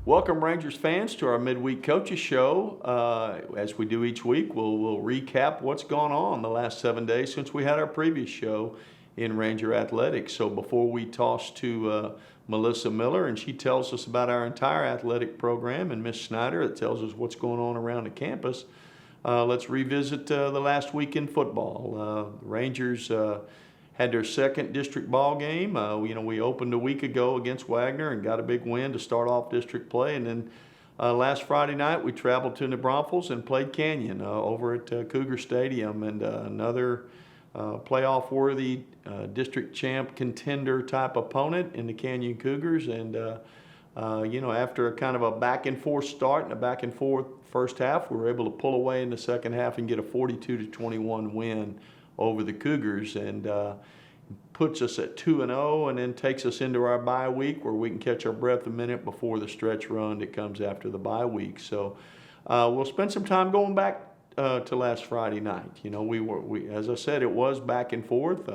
Welcome, Rangers fans, to our midweek coaches show. As we do each week, we'll recap what's gone on the last 7 days since we had our previous show in Ranger Athletics. So before we toss to Melissa Miller, and she tells us about our entire athletic program, and Miss Snyder that tells us what's going on around the campus, let's revisit the last week in football. The Rangers had their second district ball game. We opened a week ago against Wagner and got a big win to start off district play. And then last Friday night, we traveled to New Braunfels and played Canyon over at Cougar Stadium, and another playoff-worthy district champ contender type opponent in the Canyon Cougars. And after a kind of a back-and-forth start and a back-and-forth first half, we were able to pull away in the second half and get a 42-21 win over the Cougars, and puts us at 2-0, and then takes us into our bye week where we can catch our breath a minute before the stretch run that comes after the bye week. So we'll spend some time going back to last Friday night. We as I said, it was back and forth.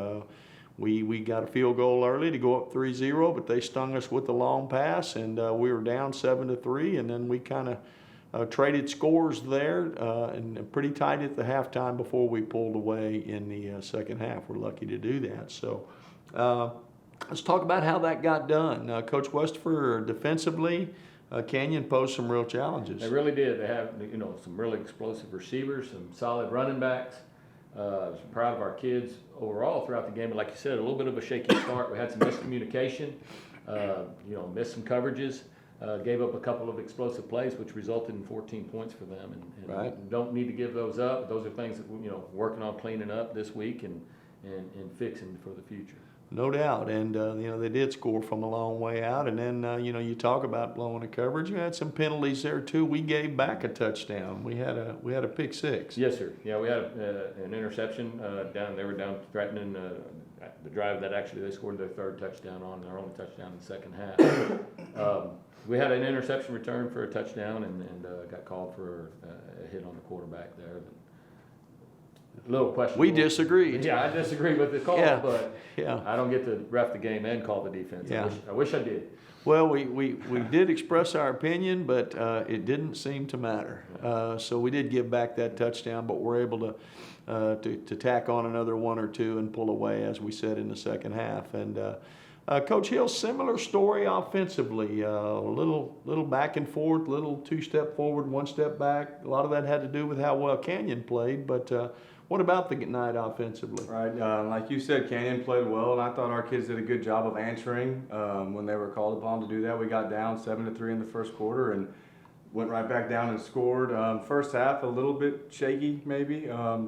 We got a field goal early to go up 3-0, but they stung us with the long pass, and we were down 7-3, and then we kind of traded scores there and pretty tight at the halftime before we pulled away in the second half. We're lucky to do that. So let's talk about how that got done. Coach Westphal, defensively, Canyon posed some real challenges. They really did. They have some really explosive receivers, some solid running backs. I was proud of our kids overall throughout the game. But like you said, a little bit of a shaky start. We had some miscommunication, missed some coverages. Gave up a couple of explosive plays, which resulted in 14 points for them, and right. Don't need to give those up. Those are things that working on cleaning up this week and fixing for the future. No doubt, and they did score from a long way out, and then you talk about blowing a coverage. We had some penalties there too. We gave back a touchdown. We had a pick six. Yes, sir. Yeah, we had an interception down. They were down threatening the drive that actually they scored their third touchdown on, their only touchdown in the second half. We had an interception return for a touchdown and got called for a hit on the quarterback there. A little questionable. We disagreed. Yeah, I disagree with the call, but yeah. I don't get to ref the game and call the defense. Yeah. I wish I did. Well, we did express our opinion, but it didn't seem to matter. So we did give back that touchdown, but we're able to tack on another one or two and pull away, as we said, in the second half. And Coach Hill, similar story offensively. A little back and forth, little two-step forward, one-step back. A lot of that had to do with how well Canyon played, but what about the night offensively? Right, like you said, Canyon played well, and I thought our kids did a good job of answering when they were called upon to do that. We got down 7-3 in the first quarter and went right back down and scored. First half, a little bit shaky maybe,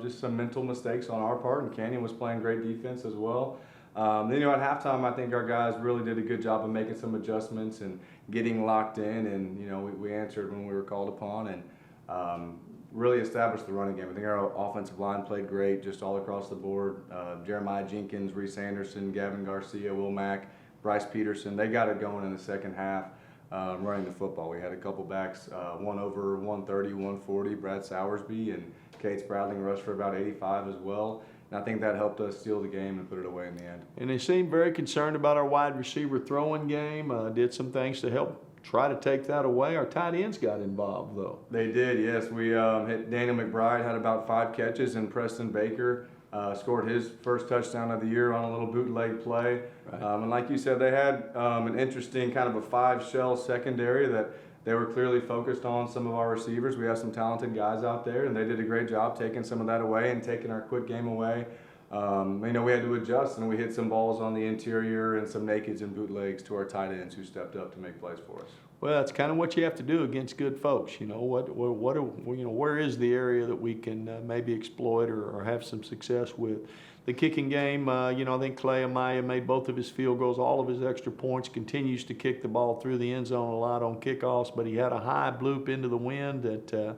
just some mental mistakes on our part, and Canyon was playing great defense as well. Then at halftime, I think our guys really did a good job of making some adjustments and getting locked in, and we answered when we were called upon, and really established the running game. I think our offensive line played great just all across the board. Jeremiah Jenkins, Reese Anderson, Gavin Garcia, Will Mack, Bryce Peterson, they got it going in the second half running the football. We had a couple backs, one over 130, 140, Brad Sowersby, and Cade Spradling rushed for about 85 as well. And I think that helped us steal the game and put it away in the end. And they seemed very concerned about our wide receiver throwing game, did some things to help try to take that away. Our tight ends got involved, though. They did, yes. We hit Daniel McBride, had about 5 catches, and Preston Baker scored his first touchdown of the year on a little bootleg play. Right. And like you said, they had an interesting kind of a 5-shell secondary that they were clearly focused on some of our receivers. We have some talented guys out there, and they did a great job taking some of that away and taking our quick game away. We had to adjust, and we hit some balls on the interior and some nakeds and bootlegs to our tight ends who stepped up to make plays for us. Well, that's kind of what you have to do against good folks. Where is the area that we can maybe exploit or have some success with? The kicking game, I think Clay Amaya made both of his field goals, all of his extra points, continues to kick the ball through the end zone a lot on kickoffs, but he had a high bloop into the wind that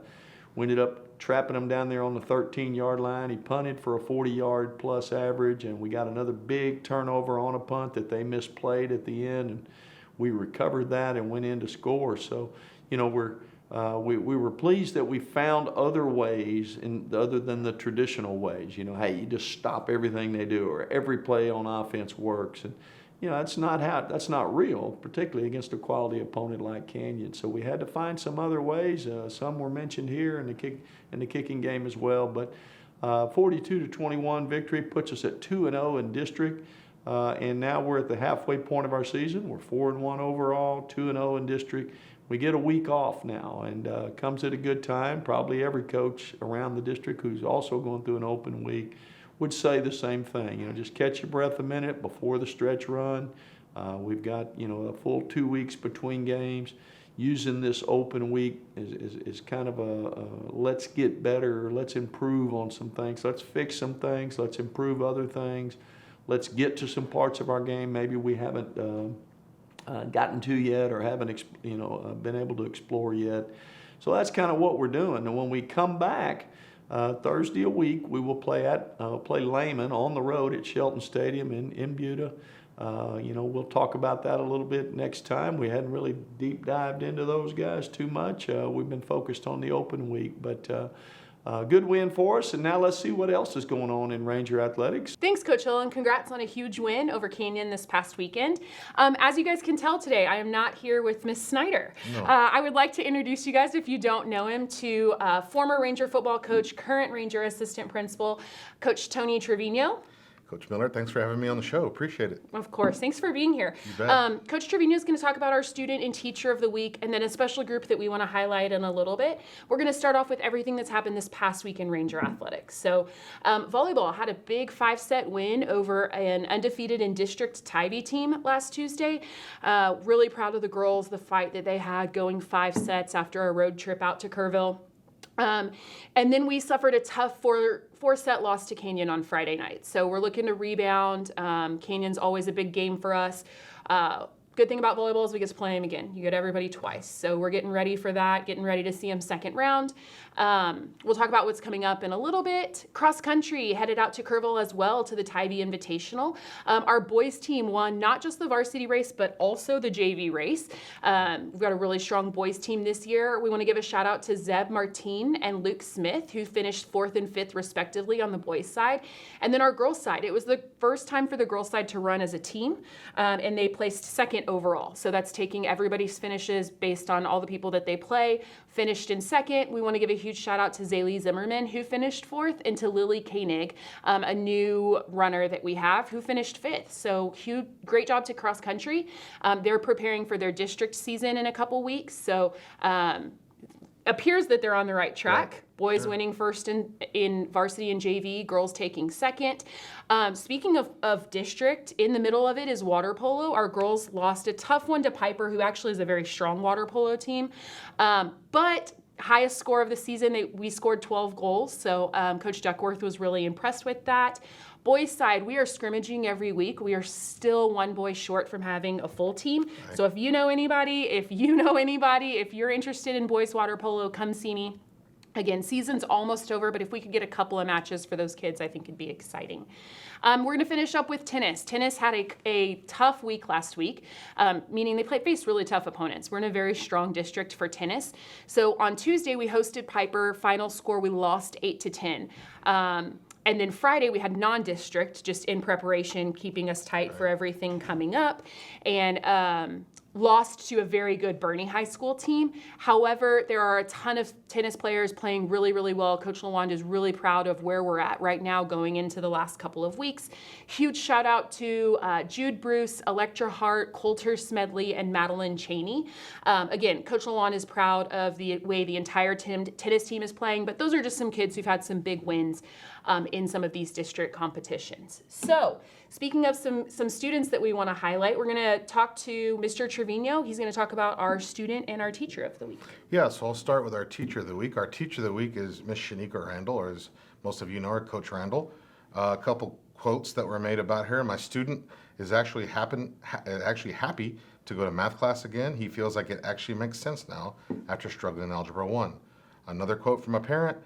we ended up trapping him down there on the 13-yard line. He punted for a 40-yard plus average, and we got another big turnover on a punt that they misplayed at the end, and we recovered that and went in to score. So, we were pleased that we found other ways other than the traditional ways. Hey, you just stop everything they do, or every play on offense works. that's not real, particularly against a quality opponent like Canyon. So we had to find some other ways. Some were mentioned here in the kicking game as well. But 42-21 victory puts us at 2-0 in district. And now we're at the halfway point of our season. We're 4-1 overall, 2-0 in district. We get a week off now, and comes at a good time. Probably every coach around the district who's also going through an open week would say the same thing. Just catch your breath a minute before the stretch run. We've got a full 2 weeks between games. Using this open week is kind of a let's get better, let's improve on some things, let's fix some things, let's improve other things. Let's get to some parts of our game maybe we haven't gotten to yet or haven't been able to explore yet. So that's kind of what we're doing. And when we come back Thursday a week, we will play Lehman on the road at Shelton Stadium in Buda. We'll talk about that a little bit next time. We hadn't really deep dived into those guys too much. We've been focused on the open week, but good win for us. And now let's see what else is going on in Ranger Athletics. Thanks, Coach Hill, and congrats on a huge win over Canyon this past weekend. As you guys can tell today, I am not here with Miss Snyder. No. I would like to introduce you guys, if you don't know him, to former Ranger football coach, current Ranger assistant principal, Coach Tony Trevino. Coach Miller, thanks for having me on the show. Appreciate it. Of course. Thanks for being here. You bet. Coach Trevino is going to talk about our student and teacher of the week, and then a special group that we want to highlight in a little bit. We're going to start off with everything that's happened this past week in Ranger Athletics. So volleyball had a big 5-set win over an undefeated in district Tybee team last Tuesday. Really proud of the girls, the fight that they had going 5 sets after a road trip out to Kerrville. And then we suffered a tough four-set loss to Canyon on Friday night. So we're looking to rebound. Canyon's always a big game for us. Good thing about volleyball is we get to play them again. You get everybody twice. So we're getting ready for that, getting ready to see them second round. We'll talk about what's coming up in a little bit. Cross country headed out to Kerrville as well to the Tybee Invitational. Our boys team won not just the varsity race, but also the JV race. We've got a really strong boys team this year. We want to give a shout out to Zeb Martin and Luke Smith, who finished 4th and 5th respectively on the boys side. And then our girls side, it was the first time for the girls side to run as a team, and they placed 2nd overall. So that's taking everybody's finishes based on all the people that they play. Finished in 2nd. We want to give a huge shout out to Zaylee Zimmerman, who finished 4th, and to Lily Koenig, a new runner that we have, who finished 5th. So great job to cross country. They're preparing for their district season in a couple weeks. So appears that they're on the right track. Right. Boys Sure. winning 1st in varsity and JV, girls taking 2nd. Speaking of district, in the middle of it is water polo. Our girls lost a tough one to Piper, who actually is a very strong water polo team. But highest score of the season, we scored 12 goals. So Coach Duckworth was really impressed with that. Boys side, we are scrimmaging every week. We are still one boy short from having a full team. Right. So if you know anybody, if you're interested in boys water polo, come see me. Again, season's almost over, but if we could get a couple of matches for those kids, I think it'd be exciting. We're going to finish up with tennis. Tennis had a tough week last week, meaning they faced really tough opponents. We're in a very strong district for tennis. So on Tuesday, we hosted Piper. Final score, we lost 8-10. And then Friday, we had non-district, just in preparation, keeping us tight for everything coming up. And lost to a very good Bernie High School team. However, there are a ton of tennis players playing really, really well. Coach LaWanda is really proud of where we're at right now going into the last couple of weeks. Huge shout out to Jude Bruce, Electra Hart, Coulter Smedley, and Madeline Cheney. Again, Coach LaWanda is proud of the way the entire tennis team is playing, but those are just some kids who've had some big wins in some of these district competitions. So, speaking of some students that we want to highlight, we're going to talk to Mr. Trevino. He's going to talk about our student and our teacher of the week. Yeah, so I'll start with our teacher of the week. Our teacher of the week is Miss Shanika Randall, or as most of you know her, Coach Randall. A couple quotes that were made about her. My student is actually happy to go to math class again. He feels like it actually makes sense now after struggling in Algebra 1. Another quote from a parent.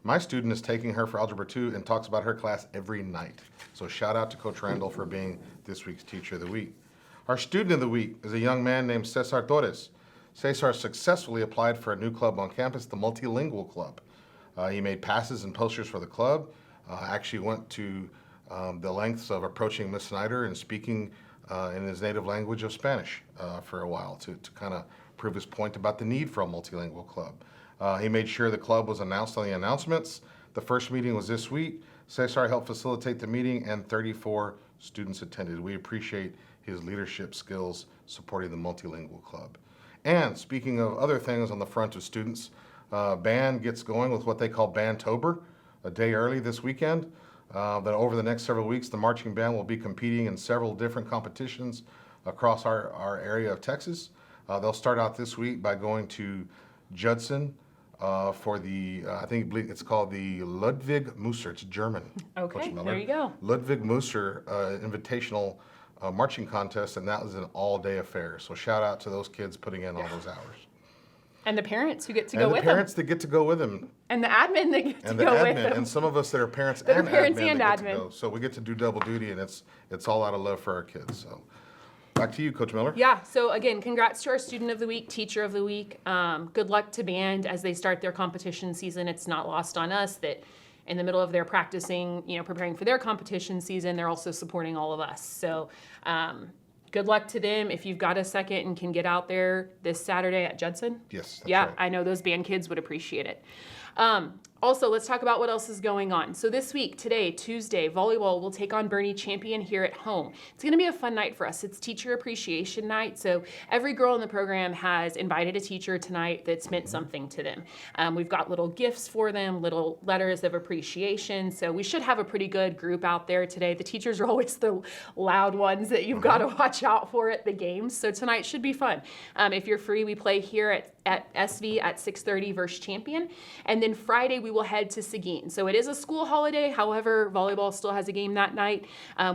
My student is taking her for Algebra 2 and talks about her class every night. So shout out to Coach Randall for being this week's Teacher of the Week. Our student of the week is a young man named Cesar Torres. Cesar successfully applied for a new club on campus, the Multilingual Club. He made passes and posters for the club, actually went to the lengths of approaching Miss Snyder and speaking in his native language of Spanish for a while to kind of prove his point about the need for a multilingual club. He made sure the club was announced on the announcements. The first meeting was this week. Cesar helped facilitate the meeting, and 34 students attended. We appreciate his leadership skills supporting the multilingual club. And speaking of other things on the front of students, band gets going with what they call Bandtober, a day early this weekend. That over the next several weeks, the marching band will be competing in several different competitions across our area of Texas. They'll start out this week by going to Judson for the, I believe it's called the Ludwig Musser. It's German. Okay, Coach Miller. there you go. Ludwig Musser Invitational marching contest, and that was an all-day affair. So shout out to those kids putting in all those hours. And the parents who get to And go the with parents them. that get to go with them. And the admin that get to And the go with admin, them. and some of us that are parents That are and parents admin and that get admin. to go. So we get to do double duty, and it's all out of love for our kids. So back to you, Coach Miller. Yeah, so again, congrats to our Student of the Week, Teacher of the Week. Good luck to band as they start their competition season. It's not lost on us that in the middle of their practicing, preparing for their competition season, they're also supporting all of us. So good luck to them. If you've got a second and can get out there this Saturday at Judson. Yes, that's Yeah, right. I know those band kids would appreciate it. Also, let's talk about what else is going on. So this week, today, Tuesday, volleyball will take on Bernie Champion here at home. It's going to be a fun night for us. It's Teacher Appreciation Night. So every girl in the program has invited a teacher tonight that's meant something to them. We've got little gifts for them, little letters of appreciation. So we should have a pretty good group out there today. The teachers are always the loud ones that you've got to watch out for at the games. So tonight should be fun. If you're free, we play here at SV at 6:30 versus Champion. And then Friday, we will head to Seguin. So it is a school holiday. However, volleyball still has a game that night.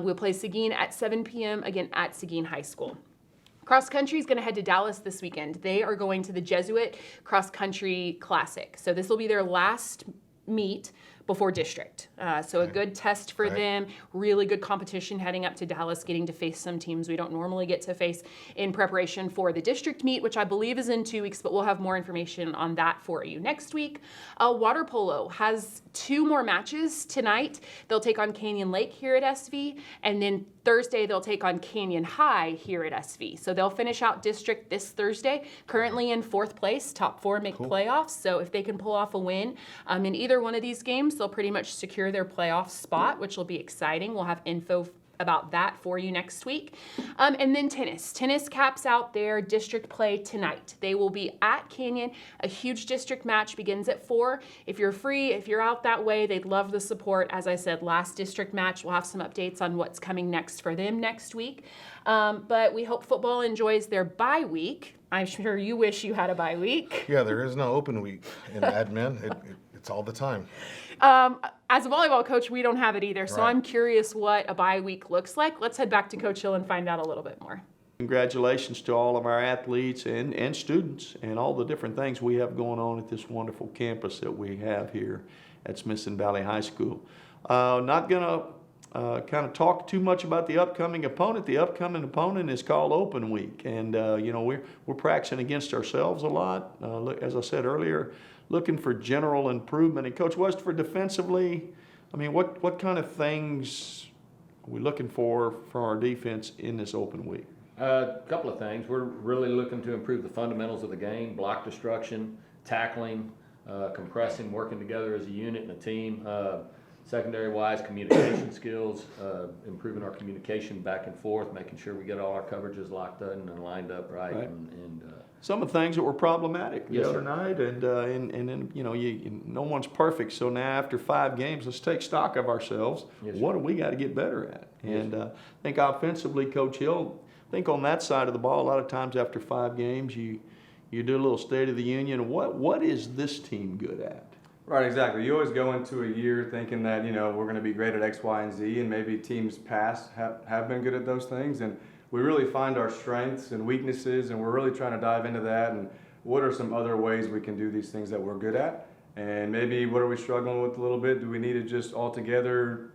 We'll play Seguin at 7 p.m. again at Seguin High School. Cross country is going to head to Dallas this weekend. They are going to the Jesuit Cross Country Classic. So this will be their last meet before district. So a good test for them, really good competition heading up to Dallas, getting to face some teams we don't normally get to face in preparation for the district meet, which I believe is in 2 weeks, but we'll have more information on that for you next week. Water polo has 2 more matches tonight. They'll take on Canyon Lake here at SV, and then Thursday they'll take on Canyon High here at SV. So they'll finish out district this Thursday, currently in 4th place. Top 4 make playoffs, so if they can pull off a win in either one of these games, they'll pretty much secure their playoff spot, which will be exciting. We'll have info about that for you next week. And then tennis. Tennis caps out their district play tonight. They will be at Canyon. A huge district match begins at 4. If you're free, if you're out that way, they'd love the support. As I said, last district match, we'll have some updates on what's coming next for them next week. But we hope football enjoys their bye week. I'm sure you wish you had a bye week. Yeah, there is no open week in admin. It's all the time. As a volleyball coach, we don't have it either. So Right. I'm curious what a bye week looks like. Let's head back to Coach Hill and find out a little bit more. Congratulations to all of our athletes and students and all the different things we have going on at this wonderful campus that we have here at Smithson Valley High School. Not going to kind of talk too much about the upcoming opponent. The upcoming opponent is called Open Week, and we're practicing against ourselves a lot. As I said earlier, looking for general improvement. And Coach Westford, defensively, I mean, what kind of things are we looking for our defense in this Open Week? A couple of things. We're really looking to improve the fundamentals of the game: block destruction, tackling, compressing, working together as a unit and a team. Secondary-wise, communication skills, improving our communication back and forth, making sure we get all our coverages locked in and lined up right. And Some of the things that were problematic the Yes, other sir. night, and then no one's perfect. So now after 5 games, let's take stock of ourselves. Yes, What do we got to get better at? Yes, And I think offensively, Coach Hill, I think on that side of the ball, a lot of times after 5 games, you do a little State of the Union. What is this team good at? Right, exactly. You always go into a year thinking that, we're going to be great at X, Y, and Z, and maybe teams past have been good at those things. And we really find our strengths and weaknesses, and we're really trying to dive into that and what are some other ways we can do these things that we're good at. And maybe what are we struggling with a little bit? Do we need to just altogether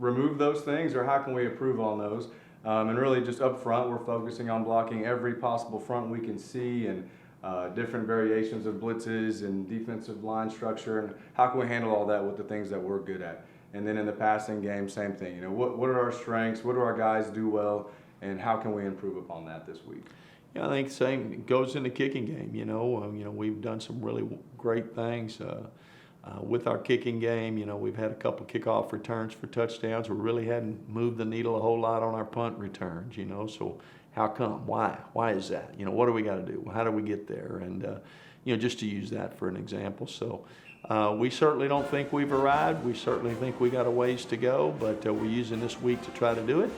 remove those things, or how can we improve on those? And really just up front, we're focusing on blocking every possible front we can see, and different variations of blitzes and defensive line structure, and how can we handle all that with the things that we're good at. And then in the passing game, same thing. What are our strengths? What do our guys do well? and how can we improve upon that this week? Yeah, I think same goes in the kicking game. We've done some really great things with our kicking game. We've had a couple kickoff returns for touchdowns. We really hadn't moved the needle a whole lot on our punt returns. So how come? Why? Why is that? What do we got to do? How do we get there? And just to use that for an example. So we certainly don't think we've arrived. We certainly think we got a ways to go, but we're using this week to try to do it.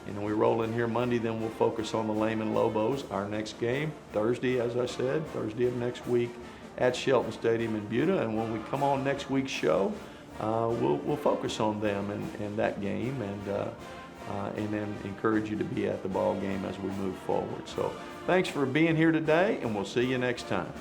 And we roll in here Monday, then we'll focus on the Lehman Lobos. Our next game, Thursday, as I said, Thursday of next week at Shelton Stadium in Buda. And when we come on next week's show, we'll focus on them and that game, and then encourage you to be at the ball game as we move forward. So thanks for being here today, and we'll see you next time.